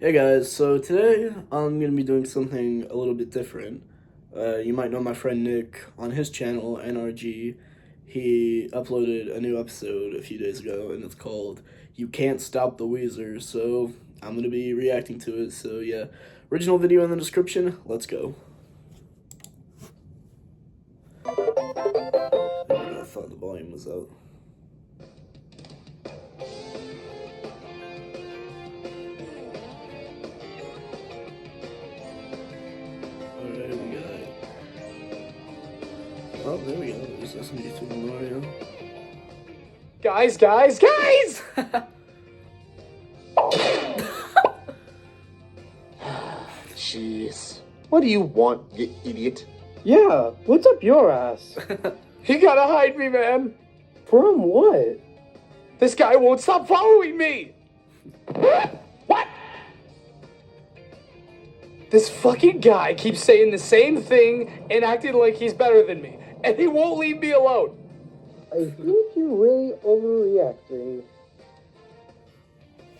Hey guys, so today I'm going to be doing something a little bit different. You might know my friend Nick on his channel, NRG. He uploaded a new episode a few days ago and it's called You Can't Stop the WHEEZER, so I'm going to be reacting to it. So yeah, original video in the description, let's go. I thought the volume was out. Oh, there we go. There's somebody through the Mario. Guys! Jeez. What do you want, you idiot? Yeah, what's up your ass? You gotta hide me, man. From what? This guy won't stop following me. What? This fucking guy keeps saying the same thing and acting like he's better than me, and he won't leave me alone. I think you're really overreacting.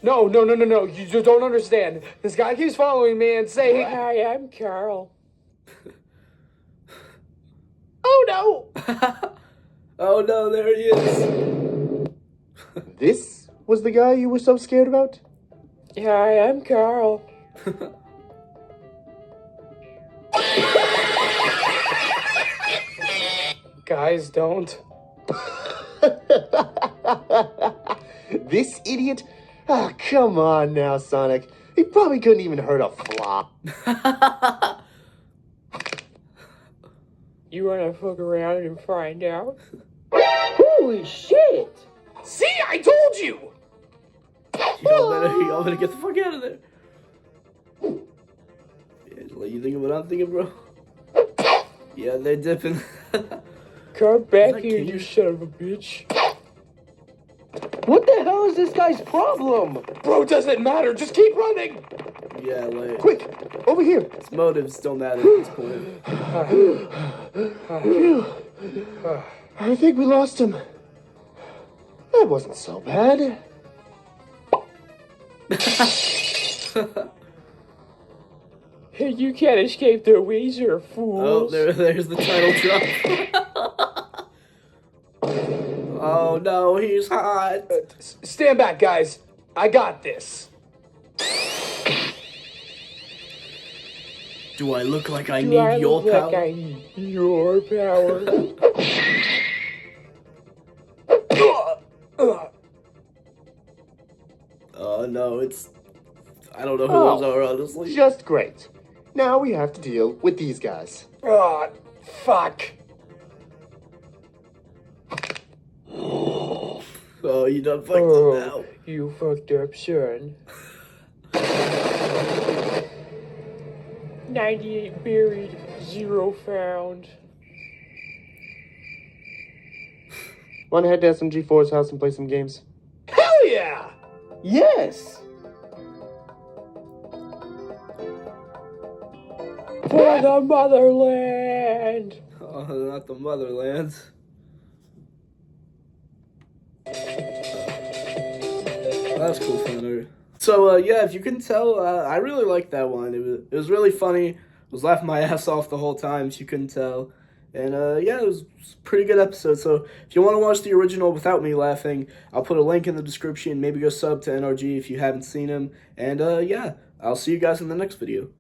No. You just don't understand. This guy keeps following me and saying, "Hi, I'm Carl." Oh no! Oh no, there he is. This was the guy you were so scared about? Hi, I'm Carl. Guys, don't. This idiot? Ah, come on now, Sonic. He probably couldn't even hurt a fly. You wanna fuck around and find out? Holy shit! See, I told you! Y'all better get the fuck out of there. Yeah, you think of what I'm thinking, bro? Yeah, they're dipping. Come back that here, King? you son of a bitch. What the hell is this guy's problem? Bro, doesn't matter, just keep running! Yeah, like, Quick, over here. his motives don't matter at this point. Phew. I think we lost him. That wasn't so bad. Hey, you can't escape the WHEEZER, Oh, fools. there's the title drop. Oh no, he's hot. Stand back, guys. I got this. Do I look like I need your power? I need your power. Oh no, I don't know who those are, honestly. Just great. Now we have to deal with these guys. Oh, fuck. Oh, you done fucked up now. You fucked up, son. 98 buried, 0 found. Wanna head to SMG4's house and play some games? Hell yeah! Yes! For the motherland! Oh, not the motherland. That's cool, Thunder. So, yeah, if you can tell, I really liked that one. It was really funny. I was laughing my ass off the whole time, if you couldn't tell. And, yeah, it was a pretty good episode. So, if you want to watch the original without me laughing, I'll put a link in the description. Maybe go sub to NRG if you haven't seen him. And, yeah, I'll see you guys in the next video.